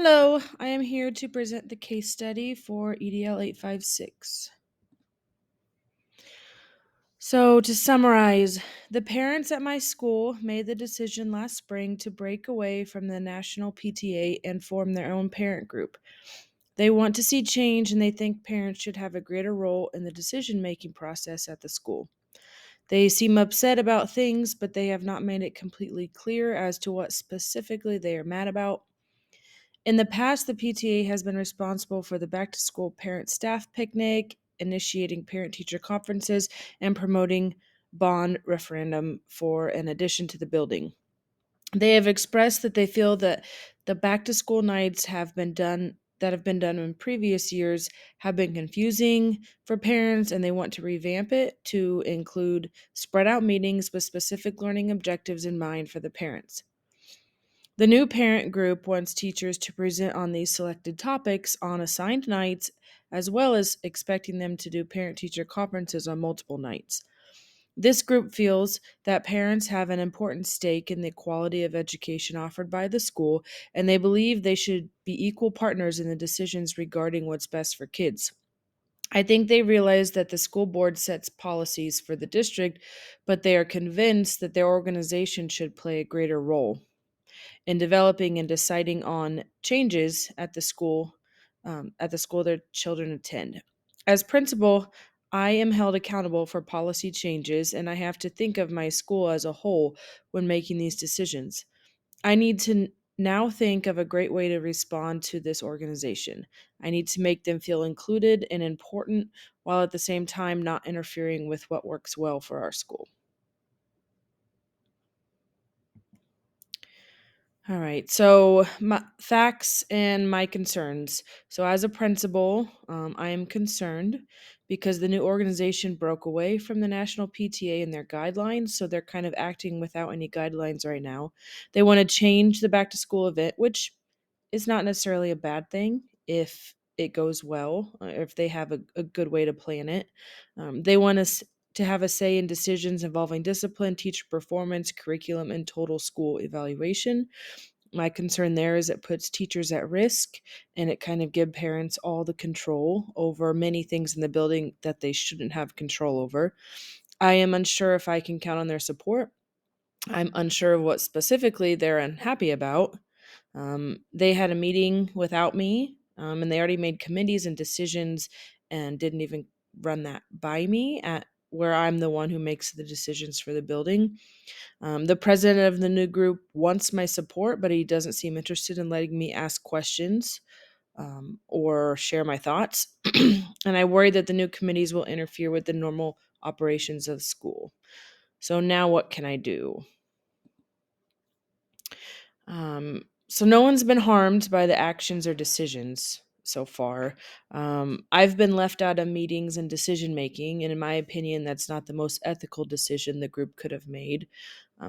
Hello, I am here to present the case study for EDL 856. So, to summarize, the parents at my school made the decision last spring to break away from the national PTA and form their own parent group. They want to see change and they think parents should have a greater role in the decision making process at the school. They seem upset about things, but they have not made it completely clear as to what specifically they are mad about. In the past, the PTA has been responsible for the back to school parent staff picnic, initiating parent teacher conferences, and promoting bond referendum for an addition to the building. They have expressed that they feel that the back to school nights have been done in previous years have been confusing for parents and they want to revamp it to include spread out meetings with specific learning objectives in mind for the parents. The new parent group wants teachers to present on these selected topics on assigned nights, as well as expecting them to do parent teacher conferences on multiple nights. This group feels that parents have an important stake in the quality of education offered by the school, and they believe they should be equal partners in the decisions regarding what's best for kids. I think they realize that the school board sets policies for the district, but they are convinced that their organization should play a greater role in developing and deciding on changes at the school their children attend. As principal, I am held accountable for policy changes, and I have to think of my school as a whole when making these decisions. I need to now think of a great way to respond to this organization. I need to make them feel included and important while at the same time not interfering with what works well for our school. All right. So, my facts and my concerns. So, as a principal, I am concerned because the new organization broke away from the national PTA and their guidelines. So, they're kind of acting without any guidelines right now. They want to change the back to school event, which is not necessarily a bad thing if it goes well, if they have a good way to plan it. They want us to have a say in decisions involving discipline, teacher performance, curriculum, and total school evaluation. My concern there is it puts teachers at risk and it kind of give parents all the control over many things in the building that they shouldn't have control over. I am unsure if I can count on their support. I'm unsure of what specifically they're unhappy about. They had a meeting without me, and they already made committees and decisions and didn't even run that by me at where I'm the one who makes the decisions for the building. The president of the new group wants my support, but he doesn't seem interested in letting me ask questions or share my thoughts. And I worry that the new committees will interfere with the normal operations of the school. So now what can I do? So no one's been harmed by the actions or decisions so far. I've been left out of meetings and decision making, and in my opinion, that's not the most ethical decision the group could have made.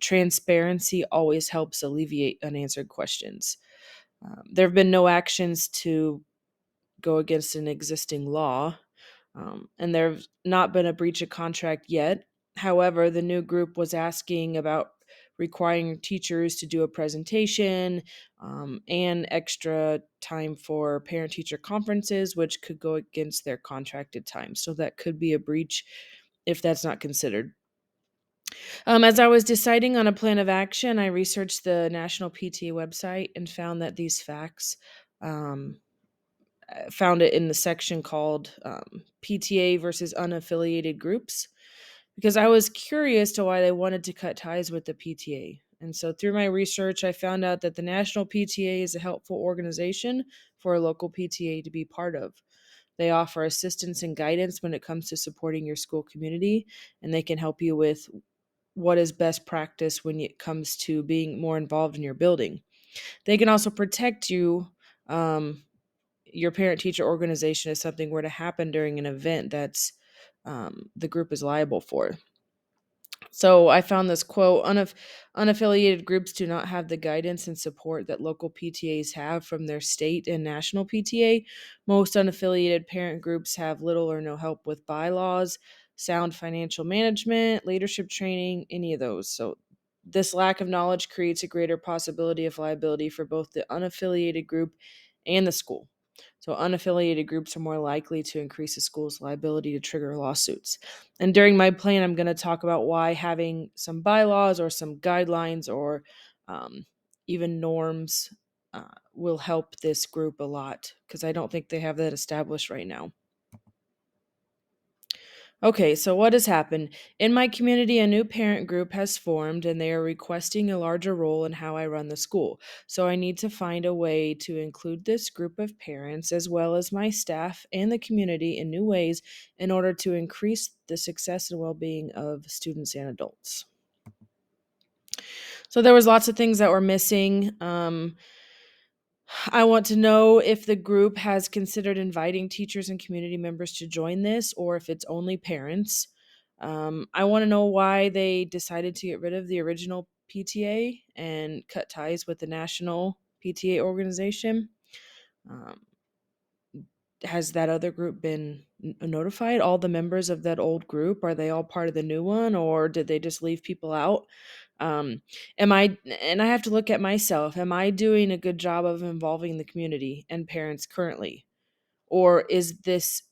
Transparency always helps alleviate unanswered questions. There have been no actions to go against an existing law, and there's not been a breach of contract yet. However, the new group was asking about requiring teachers to do a presentation and extra time for parent teacher conferences, which could go against their contracted time. So that could be a breach if that's not considered. As I was deciding on a plan of action, I researched the National PTA website and found that these facts. Um, found it in the section called PTA versus unaffiliated groups because I was curious to why they wanted to cut ties with the PTA. And so through my research, I found out that the National PTA is a helpful organization for a local PTA to be part of. They offer assistance and guidance when it comes to supporting your school community, and they can help you with what is best practice when it comes to being more involved in your building. They can also protect you. Your parent teacher organization if something were to happen during an event that's the group is liable for. So I found this quote: unaffiliated groups do not have the guidance and support that local PTAs have from their state and national PTA. Most unaffiliated parent groups have little or no help with bylaws, sound financial management, leadership training, any of those. So This lack of knowledge creates a greater possibility of liability for both the unaffiliated group and the school. So, unaffiliated groups are more likely to increase the school's liability to trigger lawsuits. And during my plan, I'm going to talk about why having some bylaws or some guidelines or um, even norms will help this group a lot because I don't think they have that established right now. Okay, so what has happened? In my community, a new parent group has formed and they are requesting a larger role in how I run the school. So I need to find a way to include this group of parents as well as my staff and the community in new ways in order to increase the success and well being of students and adults. So there was lots of things that were missing. I want to know if the group has considered inviting teachers and community members to join this or if it's only parents. I want to know why they decided to get rid of the original PTA and cut ties with the national PTA organization. Um, has that other group been notified? All the members of that old group, are they all part of the new one or did they just leave people out? Um, am I, and I have to look at myself, am I doing a good job of involving the community and parents currently? Or is this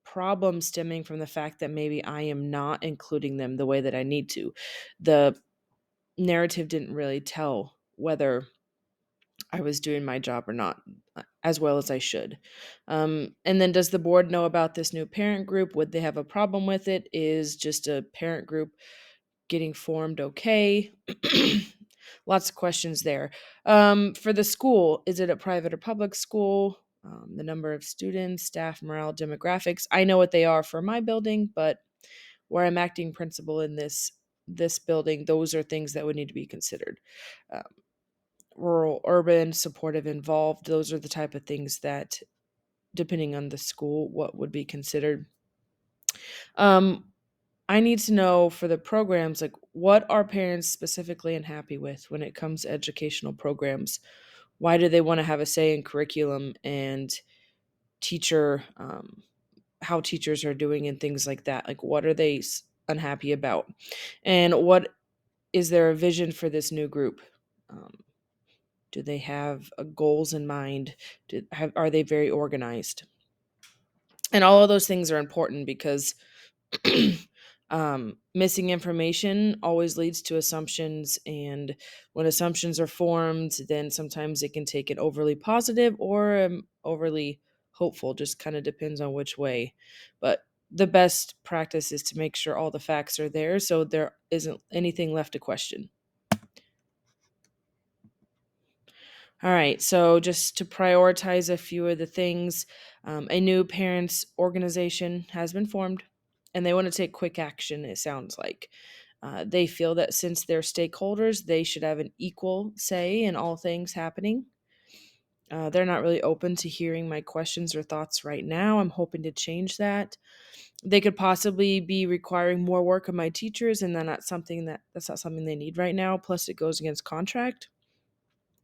problem stemming from the fact that maybe I am not including them the way that I need to? The narrative didn't really tell whether I was doing my job or not as well as I should. And then, does the board know about this new parent group? Would they have a problem with it? Is just a parent group getting formed okay? Lots of questions there. For the school, is it a private or public school? The number of students, staff, morale, demographics. I know what they are for my building, but where I'm acting principal in this building, those are things that would need to be considered. Um, Rural, urban, supportive, involved. Those are the type of things that, depending on the school, what would be considered. Um, I need to know for the programs, like what are parents specifically unhappy with when it comes to educational programs? Why do they want to have a say in curriculum and teacher, how teachers are doing and things like that? Like, what are they unhappy about? And what is there a vision for this new group? Um, do they have goals in mind? Are they very organized? And all of those things are important because missing information always leads to assumptions. And when assumptions are formed, then sometimes it can take an overly positive or overly hopeful, just kind of depends on which way. But the best practice is to make sure all the facts are there so there isn't anything left to question. All right, so just to prioritize a few of the things, a new parents organization has been formed, and they want to take quick action, it sounds like. They feel that since they're stakeholders, they should have an equal say in all things happening. They're not really open to hearing my questions or thoughts right now. I'm hoping to change that. They could possibly be requiring more work of my teachers, and that's not something they need right now. Plus, it goes against contract.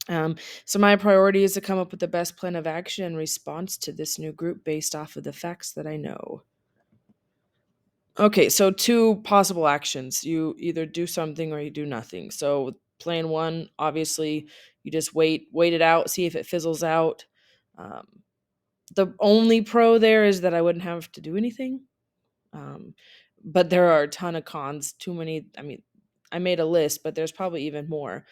So my priority is to come up with the best plan of action in response to this new group based off of the facts that I know. Okay, so two possible actions. You either do something or you do nothing. So plan one, obviously, you just wait it out, see if it fizzles out. Um, the only pro there is that I wouldn't have to do anything. Um, but there are a ton of cons. Too many. I mean, I made a list, but there's probably even more.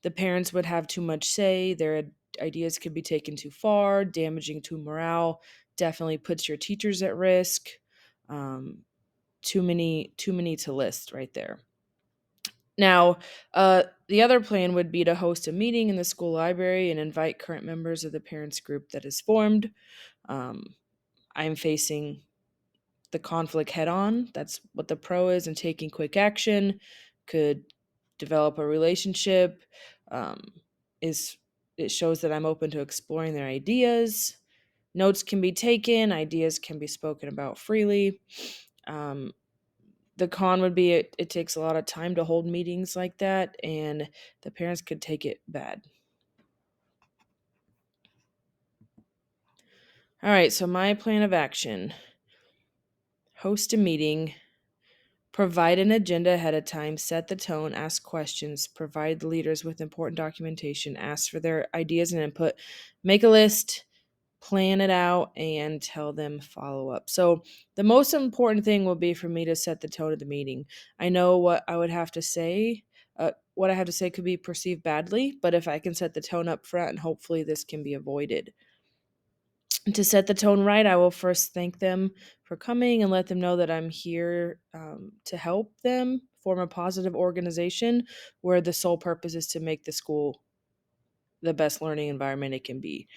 The parents would have too much say. Their ideas could be taken too far, damaging to morale. Definitely puts your teachers at risk. Um, too many to list right there. Now, the other plan would be to host a meeting in the school library and invite current members of the parents group that is formed. Um, I'm facing the conflict head on. That's what the pro is, and taking quick action could develop a relationship. Um, is it shows that I'm open to exploring their ideas. Notes can be taken, ideas can be spoken about freely. Um, the con would be it takes a lot of time to hold meetings like that, and the parents could take it bad. All right, so my plan of action: host a meeting, Provide an agenda ahead of time, set the tone, ask questions, provide the leaders with important documentation, ask for their ideas and input, make a list, plan it out, and tell them follow up. So the most important thing will be for me to set the tone of the meeting. I know what I would have to say. What I have to say could be perceived badly, but if I can set the tone up front, and hopefully this can be avoided. To set the tone right, I will first thank them for coming and let them know that I'm here to help them form a positive organization where the sole purpose is to make the school the best learning environment it can be.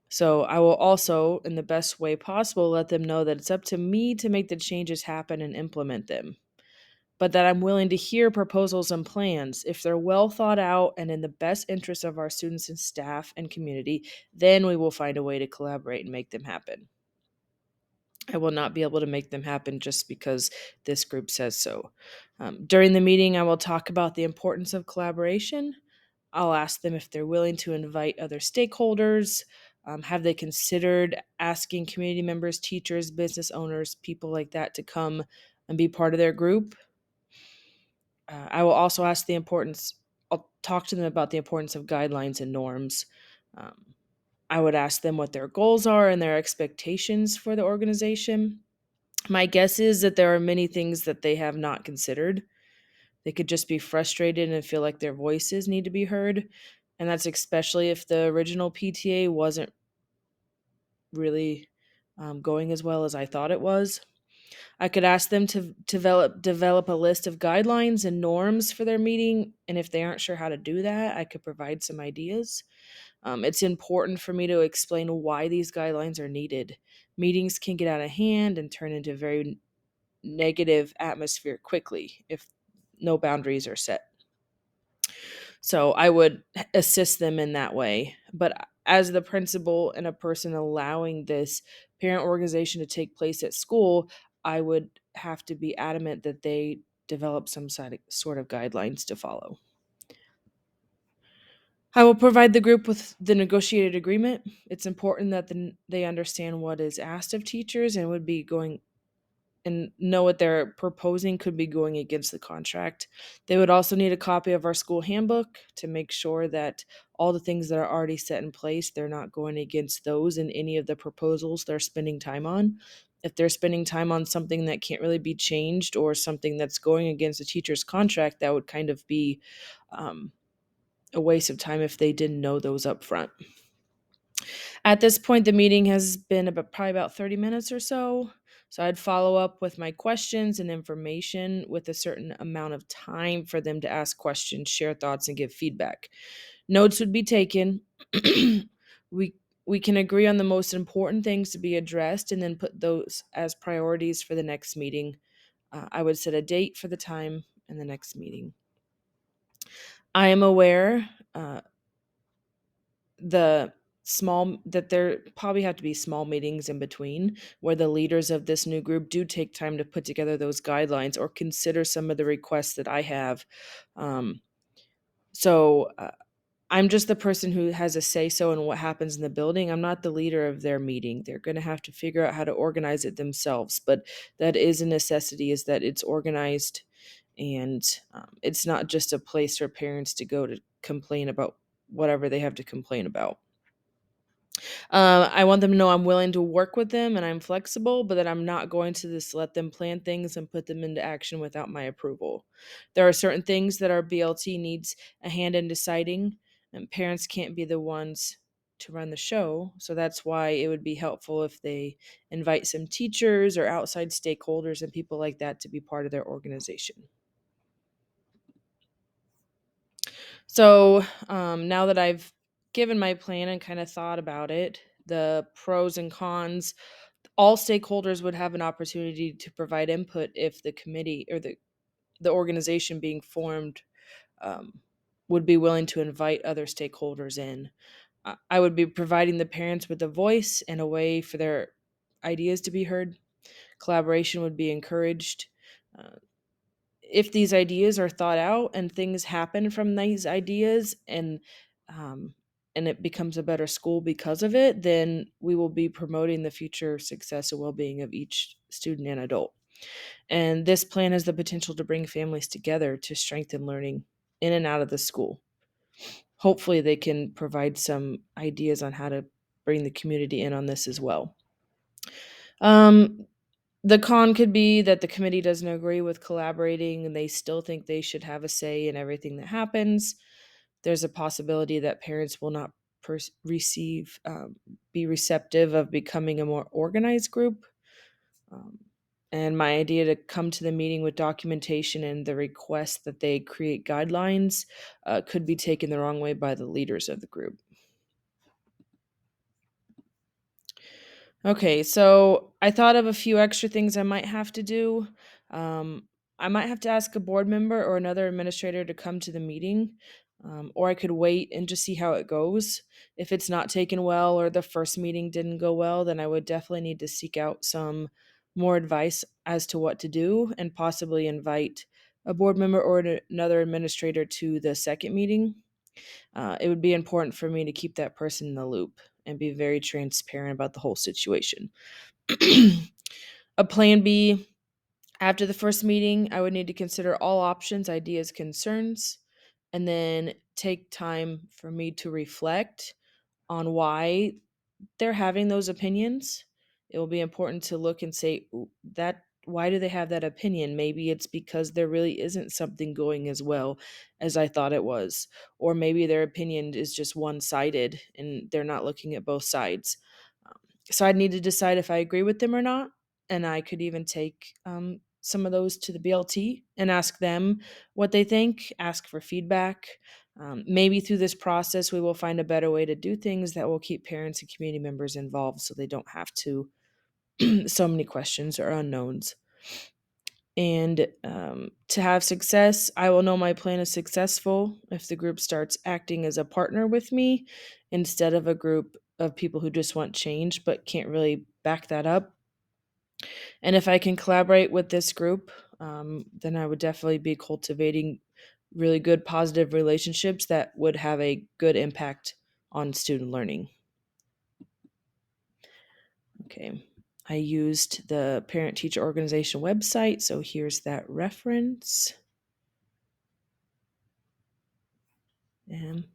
So I will also, in the best way possible, let them know that it's up to me to make the changes happen and implement them, but that I'm willing to hear proposals and plans. If they're well thought out and in the best interest of our students and staff and community, then we will find a way to collaborate and make them happen. I will not be able to make them happen just because this group says so. During the meeting, I will talk about the importance of collaboration. I'll ask them if they're willing to invite other stakeholders. Have they considered asking community members, teachers, business owners, people like that to come and be part of their group? I will also ask the importance, I'll talk to them about the importance of guidelines and norms. Um, I would ask them what their goals are and their expectations for the organization. My guess is that there are many things that they have not considered. They could just be frustrated and feel like their voices need to be heard. And that's especially if the original PTA wasn't really going as well as I thought it was. I could ask them to develop a list of guidelines and norms for their meeting, and if they aren't sure how to do that, I could provide some ideas. It's important for me to explain why these guidelines are needed. Meetings can get out of hand and turn into a very negative atmosphere quickly if no boundaries are set. So I would assist them in that way. But as the principal and a person allowing this parent organization to take place at school, I would have to be adamant that they develop some sort of guidelines to follow. I will provide the group with the negotiated agreement. It's important that they understand what is asked of teachers and would be going and know what they're proposing could be going against the contract. They would also need a copy of our school handbook to make sure that all the things that are already set in place, they're not going against those in any of the proposals they're spending time on. If they're spending time on something that can't really be changed or something that's going against a teacher's contract, that would kind of be um, a waste of time if they didn't know those up front. At this point, the meeting has been probably about 30 minutes or so. So I'd follow up with my questions and information with a certain amount of time for them to ask questions, share thoughts, and give feedback. Notes would be taken. we we can agree on the most important things to be addressed and then put those as priorities for the next meeting. I would set a date for the time in the next meeting. I am aware there probably have to be small meetings in between where the leaders of this new group do take time to put together those guidelines or consider some of the requests that I have. Um, so I'm just the person who has a say so in what happens in the building. I'm not the leader of their meeting. They're going to have to figure out how to organize it themselves. But that is a necessity, is that it's organized and it's not just a place for parents to go to complain about whatever they have to complain about. I want them to know I'm willing to work with them and I'm flexible, but that I'm not going to just let them plan things and put them into action without my approval. There are certain things that our BLT needs a hand in deciding, and parents can't be the ones to run the show. So that's why it would be helpful if they invite some teachers or outside stakeholders and people like that to be part of their organization. So now that I've given my plan and kind of thought about it, the pros and cons, all stakeholders would have an opportunity to provide input if the committee or the organization being formed um, would be willing to invite other stakeholders in. I would be providing the parents with a voice and a way for their ideas to be heard. Collaboration would be encouraged. Uh, if these ideas are thought out and things happen from these ideas um, and it becomes a better school because of it, then we will be promoting the future success and well-being of each student and adult. And this plan has the potential to bring families together to strengthen learning in and out of the school. Hopefully, they can provide some ideas on how to bring the community in on this as well. Um, the con could be that the committee doesn't agree with collaborating and they still think they should have a say in everything that happens. There's a possibility that parents will not receive, be receptive of becoming a more organized group. Um, and my idea to come to the meeting with documentation and the request that they create guidelines could be taken the wrong way by the leaders of the group. Okay, so I thought of a few extra things I might have to do. Um, I might have to ask a board member or another administrator to come to the meeting, or I could wait and just see how it goes. If it's not taken well or the first meeting didn't go well, then I would definitely need to seek out some more advice as to what to do and possibly invite a board member or another administrator to the second meeting. It would be important for me to keep that person in the loop and be very transparent about the whole situation. A plan B: after the first meeting, I would need to consider all options, ideas, concerns, and then take time for me to reflect on why they're having those opinions. It will be important to look and say, "Ooh, that why do they have that opinion? Maybe it's because there really isn't something going as well as I thought it was. Or maybe their opinion is just one sided and they're not looking at both sides." Um, so I'd need to decide if I agree with them or not. And I could even take some of those to the BLT and ask them what they think, ask for feedback. Maybe through this process, we will find a better way to do things that will keep parents and community members involved so they don't have to so many questions or unknowns. And to have success, I will know my plan is successful if the group starts acting as a partner with me instead of a group of people who just want change but can't really back that up. And if I can collaborate with this group, then I would definitely be cultivating really good positive relationships that would have a good impact on student learning. Okay. I used the parent teacher organization website, so here's that reference. And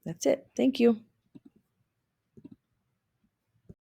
that's it. Thank you.